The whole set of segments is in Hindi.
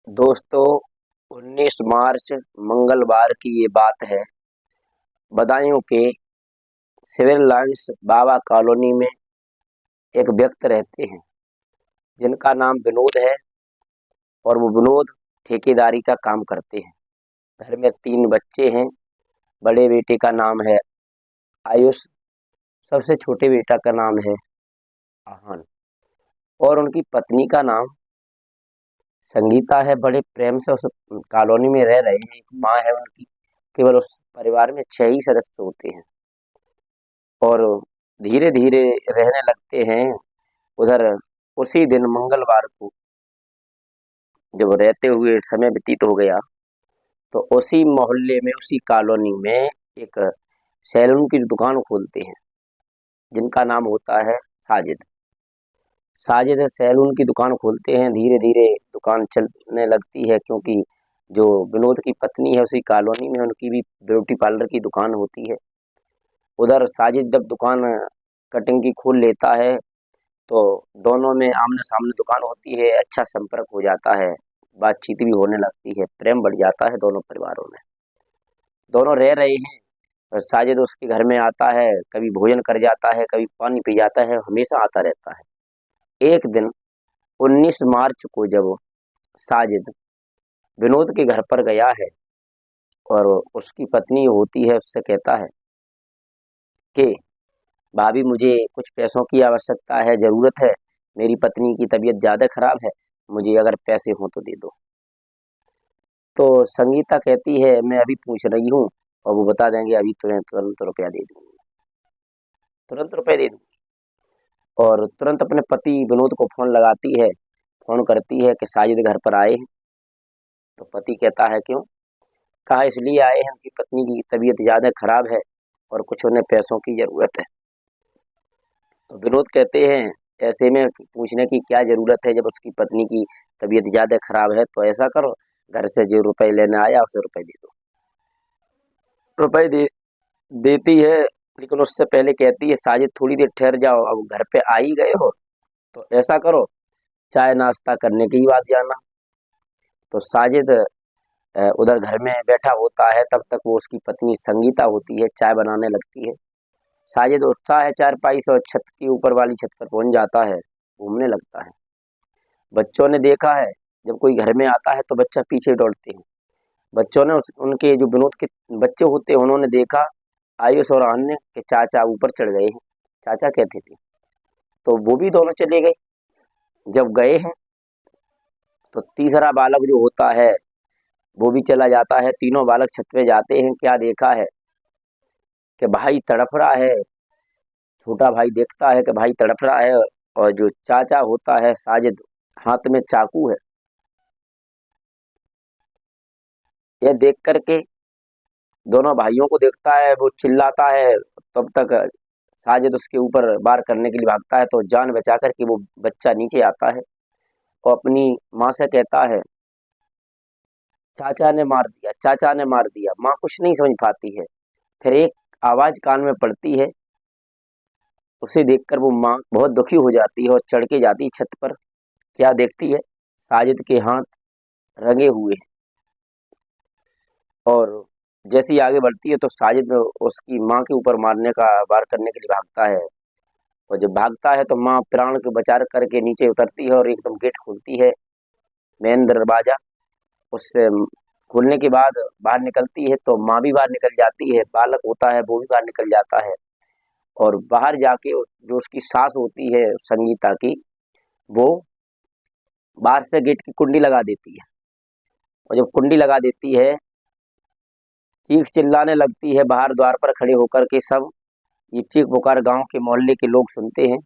दोस्तों, 19 मार्च मंगलवार की ये बात है। बदायूं के सिविल लाइंस बाबा कॉलोनी में एक व्यक्ति रहते हैं जिनका नाम विनोद है। और वो विनोद ठेकेदारी का काम करते हैं। घर में 3 बच्चे हैं। बड़े बेटे का नाम है आयुष, सबसे छोटे बेटा का नाम है आहान, और उनकी पत्नी का नाम संगीता है। बड़े प्रेम से उस कॉलोनी में रह रहे हैं। एक माँ है उनकी। केवल उस परिवार में 6 ही सदस्य होते हैं और धीरे धीरे रहने लगते हैं उधर। उसी दिन मंगलवार को जब रहते हुए समय व्यतीत हो गया, तो उसी मोहल्ले में, उसी कॉलोनी में एक सैलून की दुकान खोलते हैं जिनका नाम होता है साजिद। साजिद सैलून की दुकान खोलते हैं। धीरे धीरे दुकान चलने लगती है, क्योंकि जो विनोद की पत्नी है उसी कॉलोनी में उनकी भी ब्यूटी पार्लर की दुकान होती है। उधर साजिद जब दुकान कटिंग की खोल लेता है, तो दोनों में आमने सामने दुकान होती है। अच्छा संपर्क हो जाता है, बातचीत भी होने लगती है, प्रेम बढ़ जाता है दोनों परिवारों में। दोनों रह रहे हैं और साजिद उसके घर में आता है, कभी भोजन कर जाता है, कभी पानी पी जाता है, हमेशा आता रहता है। एक दिन 19 मार्च को जब साजिद विनोद के घर पर गया है और उसकी पत्नी होती है, उससे कहता है कि भाभी, मुझे कुछ पैसों की आवश्यकता है, ज़रूरत है। मेरी पत्नी की तबीयत ज़्यादा खराब है, मुझे अगर पैसे हों तो दे दो। तो संगीता कहती है, मैं अभी पूछ रही हूँ और वो बता देंगे, अभी तुम्हें तुरंत रुपया दे दूंगी, तुरंत रुपये दे दूंगी। और तुरंत अपने पति विनोद को फोन लगाती है, फोन करती है कि साजिद घर पर आए हैं। तो पति कहता है, क्यों? कहा, इसलिए आए हैं, उनकी पत्नी की तबीयत ज़्यादा खराब है और कुछ उन्हें पैसों की ज़रूरत है। तो विनोद कहते हैं, ऐसे में पूछने की क्या ज़रूरत है, जब उसकी पत्नी की तबीयत ज़्यादा खराब है। तो ऐसा करो, घर से जो रुपए लेने आया उसे रुपए दे दो। रुपए देती है, लेकिन उससे पहले कहती है, साजिद थोड़ी देर ठहर जाओ, अब घर पे आ ही गए हो तो ऐसा करो, चाय नाश्ता करने की बात जाना। तो साजिद उधर घर में बैठा होता है, तब तक वो उसकी पत्नी संगीता होती है, चाय बनाने लगती है। साजिद उठता है चारपाई से और छत की ऊपर वाली छत पर पहुंच जाता है, घूमने लगता है। बच्चों ने देखा है, जब कोई घर में आता है तो बच्चा पीछे दौड़ते हैं। बच्चों ने उनके जो विनोद के बच्चे होते हैं, उन्होंने देखा आयुष और आन्य के चाचा ऊपर चढ़ गए हैं। चाचा कहते थे, तो वो भी दोनों चले गए। जब गए हैं तो तीसरा बालक जो होता है वो भी चला जाता है। तीनों बालक छत पे जाते हैं। क्या देखा है कि भाई तड़फ रहा है। छोटा भाई देखता है कि भाई तड़फ रहा है, और जो चाचा होता है साजिद, हाथ में चाकू है। यह देख करके दोनों भाइयों को देखता है, वो चिल्लाता है। तब तक साजिद उसके ऊपर वार करने के लिए भागता है, तो जान बचा करके वो बच्चा नीचे आता है और अपनी माँ से कहता है, चाचा ने मार दिया, चाचा ने मार दिया। माँ कुछ नहीं समझ पाती है। फिर एक आवाज कान में पड़ती है। उसे देखकर वो माँ बहुत दुखी हो जाती है और चढ़ के जाती है छत पर। क्या देखती है? साजिद के हाथ रंगे हुए हैं। और जैसे ही आगे बढ़ती है तो साजिद उसकी माँ के ऊपर मारने का वार करने के लिए भागता है। और जब भागता है तो माँ प्राण को बचा करके नीचे उतरती है और एकदम गेट खोलती है, मेन दरवाजा। उससे खोलने के बाद बाहर निकलती है, तो माँ भी बाहर निकल जाती है, बालक होता है वो भी बाहर निकल जाता है। और बाहर जाके जो उसकी सास होती है संगीता की, वो बाहर से गेट की कुंडी लगा देती है। और जब कुंडी लगा देती है, चीख चिल्लाने लगती है बाहर द्वार पर खड़े होकर के सब। ये चीख पुकार गांव के मोहल्ले के लोग सुनते हैं,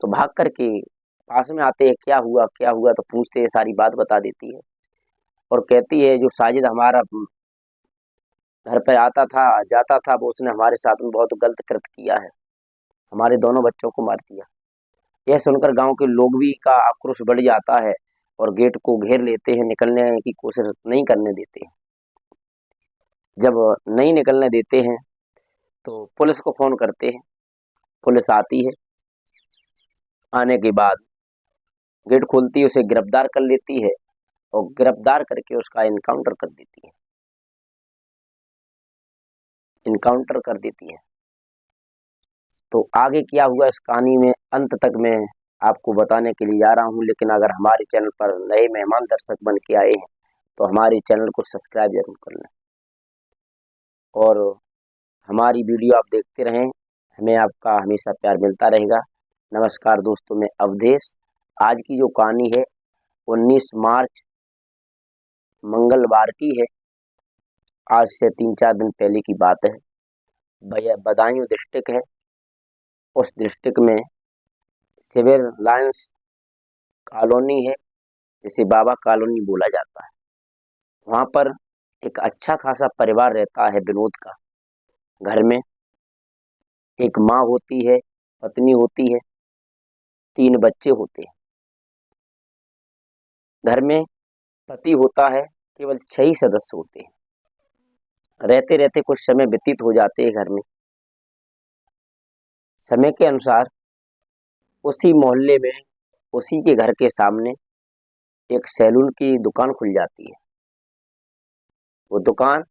तो भाग करके पास में आते हैं। क्या हुआ, क्या हुआ? तो पूछते हैं, सारी बात बता देती है और कहती है, जो साजिद हमारा घर पे आता था जाता था, वो उसने हमारे साथ में बहुत गलत कृत्य किया है, हमारे दोनों बच्चों को मार दिया। यह सुनकर गांव के लोग भी का आक्रोश बढ़ जाता है और गेट को घेर लेते हैं, निकलने की कोशिश नहीं करने देते हैं। जब नहीं निकलने देते हैं तो पुलिस को फोन करते हैं। पुलिस आती है। आने के बाद गेट खोलती है, उसे गिरफ्तार कर लेती है और गिरफ्तार करके उसका इनकाउंटर कर देती है। इनकाउंटर कर देती है। तो आगे क्या हुआ इस कहानी में, अंत तक मैं आपको बताने के लिए जा रहा हूँ। लेकिन अगर हमारे चैनल पर नए मेहमान दर्शक बन के आए हैं तो हमारे चैनल को सब्सक्राइब जरूर कर लें और हमारी वीडियो आप देखते रहें। हमें आपका हमेशा प्यार मिलता रहेगा। नमस्कार दोस्तों, मैं अवधेश। आज की जो कहानी है 19 मार्च मंगलवार की है। आज से 3-4 दिन पहले की बात है। बदायूं डिस्ट्रिक्ट है। उस डिस्ट्रिक्ट में सिविल लाइंस कॉलोनी है, जिसे बाबा कॉलोनी बोला जाता है। वहाँ पर एक अच्छा खासा परिवार रहता है विनोद का। घर में एक माँ होती है, पत्नी होती है, 3 बच्चे होते हैं। घर में पति होता है, केवल 6 ही सदस्य होते हैं। रहते रहते कुछ समय व्यतीत हो जाते हैं घर में। समय के अनुसार उसी मोहल्ले में, उसी के घर के सामने एक सैलून की दुकान खुल जाती है। वो दुकान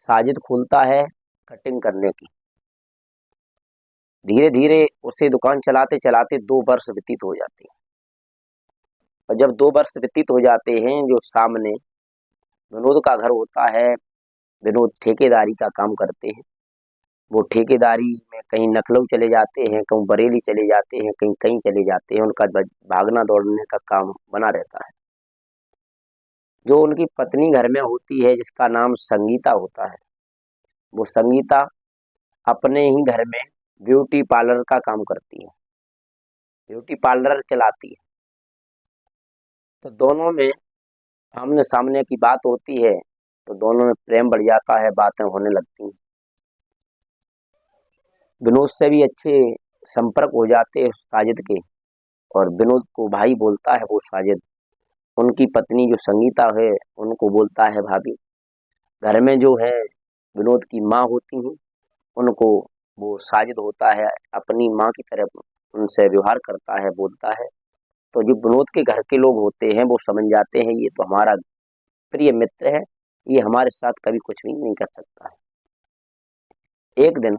साजिद खोलता है कटिंग करने की। धीरे धीरे उसे दुकान चलाते चलाते 2 वर्ष व्यतीत हो जाते हैं। और जब 2 वर्ष व्यतीत हो जाते हैं, जो सामने विनोद का घर होता है, विनोद ठेकेदारी का काम करते हैं। वो ठेकेदारी में कहीं लखनऊ चले जाते हैं, कहीं बरेली चले जाते हैं, कहीं कहीं चले जाते हैं। उनका भागना दौड़ने का काम बना रहता है। जो उनकी पत्नी घर में होती है, जिसका नाम संगीता होता है, वो संगीता अपने ही घर में ब्यूटी पार्लर का काम करती है, ब्यूटी पार्लर चलाती है। तो दोनों में आमने सामने की बात होती है, तो दोनों में प्रेम बढ़ जाता है, बातें होने लगती हैं। विनोद से भी अच्छे संपर्क हो जाते हैं साजिद के। और विनोद को भाई बोलता है वो साजिद। उनकी पत्नी जो संगीता है, उनको बोलता है भाभी। घर में जो है विनोद की माँ होती हैं, उनको वो साजिद होता है अपनी माँ की तरह उनसे व्यवहार करता है, बोलता है। तो जो विनोद के घर के लोग होते हैं वो समझ जाते हैं ये तो हमारा प्रिय मित्र है, ये हमारे साथ कभी कुछ भी नहीं कर सकता है। एक दिन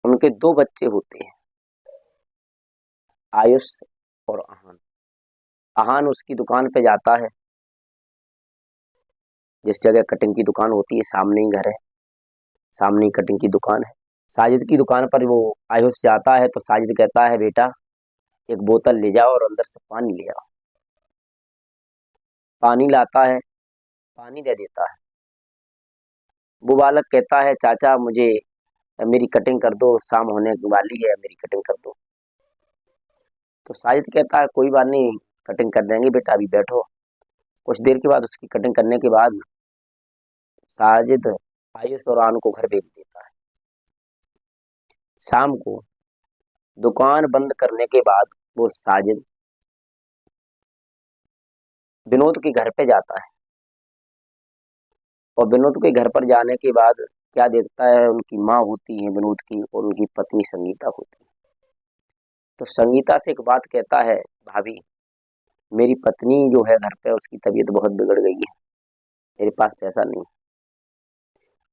उनके 2 बच्चे होते हैं, आयुष और आहान। आहान उसकी दुकान पे जाता है, जिस जगह कटिंग की दुकान होती है सामने ही घर है, सामने ही कटिंग की दुकान है। साजिद की दुकान पर वो आयुष जाता है तो साजिद कहता है बेटा एक बोतल ले जाओ और अंदर से पानी ले आओ। पानी लाता है, पानी दे देता है। वो बालक कहता है चाचा मुझे मेरी कटिंग कर दो, शाम होने वाली है, मेरी कटिंग कर दो। तो साजिद कहता है कोई बात नहीं, कटिंग कर देंगे बेटा, अभी बैठो। कुछ देर के बाद उसकी कटिंग करने के बाद साजिद आयुष और आन को घर भेज देता है। शाम को दुकान बंद करने के बाद वो साजिद विनोद के घर पे जाता है। और विनोद के घर पर जाने के बाद क्या देखता है, उनकी माँ होती है विनोद की और उनकी पत्नी संगीता होती है। तो संगीता से एक बात कहता है, भाभी मेरी पत्नी जो है घर पे, उसकी तबीयत बहुत बिगड़ गई है, मेरे पास पैसा नहीं,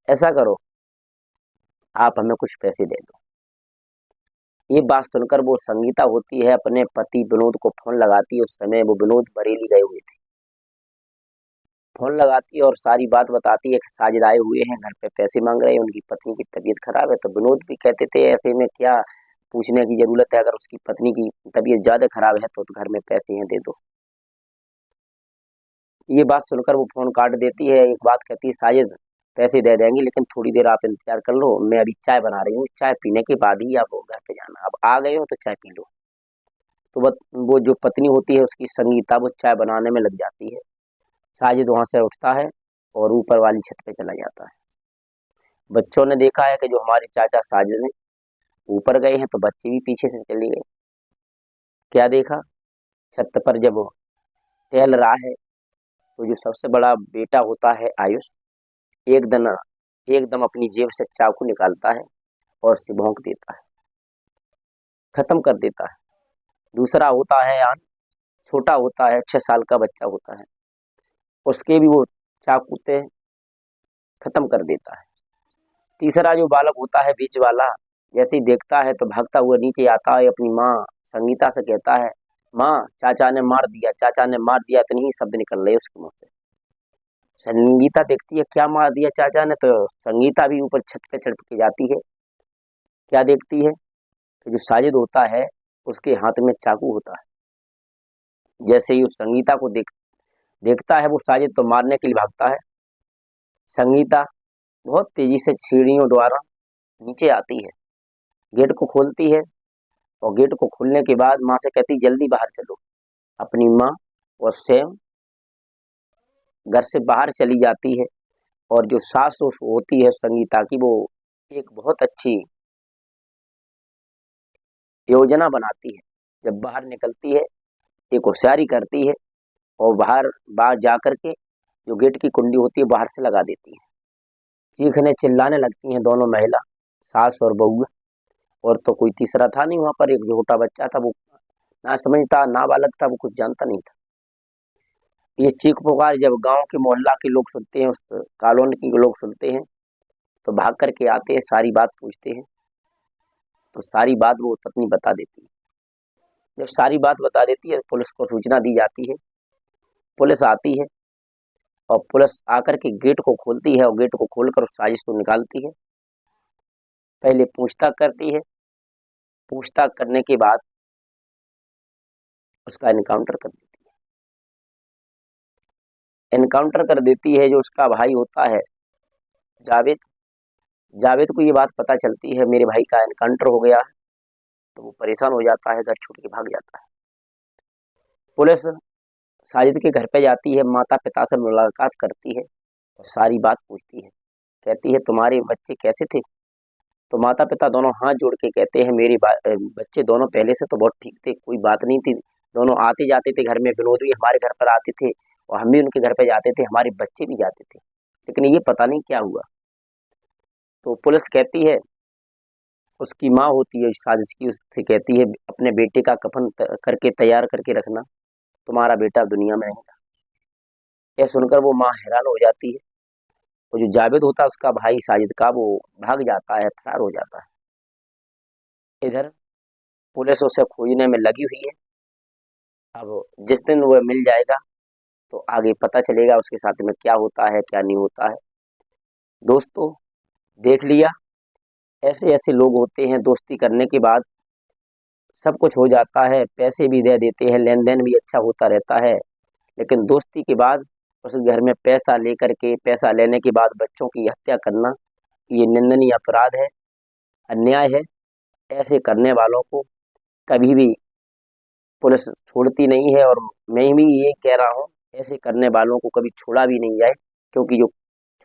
ऐसा करो आप हमें कुछ पैसे दे दो। ये बात सुनकर वो संगीता होती है अपने पति विनोद को फोन लगाती है। उस समय वो विनोद बरेली गए हुए थे। फोन लगाती है और सारी बात बताती है कि साजिद आए हुए हैं, घर पे पैसे मांग रहे हैं, उनकी पत्नी की तबीयत खराब है। तो विनोद भी कहते थे ऐसे में क्या पूछने की जरूरत है, अगर उसकी पत्नी की तबीयत ज्यादा खराब है तो घर में पैसे हैं, दे दो। ये बात सुनकर वो फोन काट देती है। एक बात कहती है साजिद पैसे दे देंगे, लेकिन थोड़ी देर आप इंतजार कर लो, मैं अभी चाय बना रही हूँ, चाय पीने के बाद ही आप घर पे जाना, अब आ गए हो तो चाय पी लो। तो वो जो पत्नी होती है उसकी संगीता, वो चाय बनाने में लग जाती है। साजिद वहां से उठता है और ऊपर वाली छत पे चला जाता है। बच्चों ने देखा है कि जो हमारे चाचा साजिद हैं ऊपर गए हैं, तो बच्चे भी पीछे से चले गए। क्या देखा, छत पर जब वो टहल रहा है तो जो सबसे बड़ा बेटा होता है आयुष, एकदम एकदम अपनी जेब से चाकू निकालता है और उसे भोंक देता है, खत्म कर देता है। दूसरा होता है आन, छोटा होता है, 6 साल का बच्चा होता है, उसके भी वो चाकू से खत्म कर देता है। तीसरा जो बालक होता है बीच वाला, जैसे ही देखता है तो भागता हुआ नीचे आता है, अपनी माँ संगीता से कहता है, माँ चाचा ने मार दिया, चाचा ने मार दिया, इतनी ही शब्द निकल रहे उसके मुंह से। संगीता देखती है क्या मार दिया चाचा ने, तो संगीता भी ऊपर छत पे चढ़ के जाती है। क्या देखती है कि जो साजिद होता है उसके हाथ में चाकू होता है। जैसे ही उस संगीता को देखता है वो साजिद तो मारने के लिए भागता है। संगीता बहुत तेजी से सीढ़ियों द्वारा नीचे आती है, गेट को खोलती है, और गेट को खोलने के बाद माँ से कहती जल्दी बाहर चलो। अपनी माँ और स्वयं घर से बाहर चली जाती है, और जो सास होती है संगीता की, वो एक बहुत अच्छी योजना बनाती है। जब बाहर निकलती है एक होशियारी करती है, और बाहर बाहर जा कर के जो गेट की कुंडी होती है बाहर से लगा देती है। चीखने चिल्लाने लगती हैं दोनों महिला, सास और बहू। और तो कोई तीसरा था नहीं वहां पर, एक छोटा बच्चा था, वो ना समझता नाबालग था, वो कुछ जानता नहीं था। ये चीख पुकार जब गांव के मोहल्ला के लोग सुनते हैं, उस कॉलोनी के लोग सुनते हैं, तो भाग करके आते हैं, सारी बात पूछते हैं। तो सारी बात वो पत्नी बता देती है। जब सारी बात बता देती है पुलिस को सूचना दी जाती है। पुलिस आती है, और पुलिस आकर के गेट को खोलती है, और गेट को खोलकर उस साजिश को निकालती है। पहले पूछताछ करती है, पूछताछ करने के बाद उसका एनकाउंटर कर देती है। एनकाउंटर कर देती है जो उसका भाई होता है जावेद। जावेद को ये बात पता चलती है मेरे भाई का एनकाउंटर हो गया है, तो वो परेशान हो जाता है, घर छोड़ के भाग जाता है। पुलिस साजिद के घर पे जाती है, माता पिता से मुलाकात करती है, और सारी बात पूछती है। कहती है तुम्हारे बच्चे कैसे थे? तो माता पिता दोनों हाथ जोड़ के कहते हैं मेरे बच्चे दोनों पहले से तो बहुत ठीक थे, कोई बात नहीं थी। दोनों आते जाते थे घर में, विनोद भी हमारे घर पर आते थे, और हम भी उनके घर पे जाते थे, हमारे बच्चे भी जाते थे, लेकिन ये पता नहीं क्या हुआ। तो पुलिस कहती है, उसकी माँ होती है साजिद की, उससे कहती है अपने बेटे का कफन करके तैयार करके रखना, तुम्हारा बेटा दुनिया में नहीं। यह सुनकर वो माँ हैरान हो जाती है। और जो जावेद होता है उसका भाई साजिद का, वो भाग जाता है, फरार हो जाता है। इधर पुलिस उसे खोजने में लगी हुई है। अब जिस दिन वह मिल जाएगा तो आगे पता चलेगा उसके साथ में क्या होता है क्या नहीं होता है। दोस्तों, देख लिया, ऐसे ऐसे लोग होते हैं, दोस्ती करने के बाद सब कुछ हो जाता है, पैसे भी दे देते हैं, लेन देन भी अच्छा होता रहता है, लेकिन दोस्ती के बाद उस घर में पैसा लेकर के, पैसा लेने के बाद बच्चों की हत्या करना, ये निंदनीय अपराध है, अन्याय है। ऐसे करने वालों को कभी भी पुलिस छोड़ती नहीं है, और मैं भी ये कह रहा हूँ ऐसे करने वालों को कभी छोड़ा भी नहीं जाए, क्योंकि जो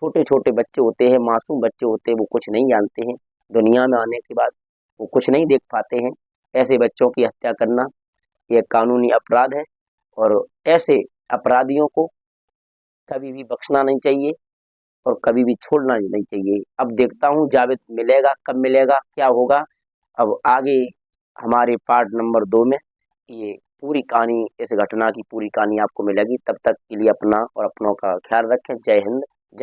छोटे छोटे बच्चे होते हैं, मासूम बच्चे होते हैं, वो कुछ नहीं जानते हैं, दुनिया में आने के बाद वो कुछ नहीं देख पाते हैं। ऐसे बच्चों की हत्या करना यह कानूनी अपराध है, और ऐसे अपराधियों को कभी भी बख्शना नहीं चाहिए, और कभी भी छोड़ना नहीं चाहिए। अब देखता हूँ जावेद मिलेगा, कब मिलेगा, क्या होगा। अब आगे हमारे पार्ट नंबर 2 में ये पूरी कहानी, इस घटना की पूरी कहानी आपको मिलेगी। तब तक के लिए अपना और अपनों का ख्याल रखें। जय हिंद।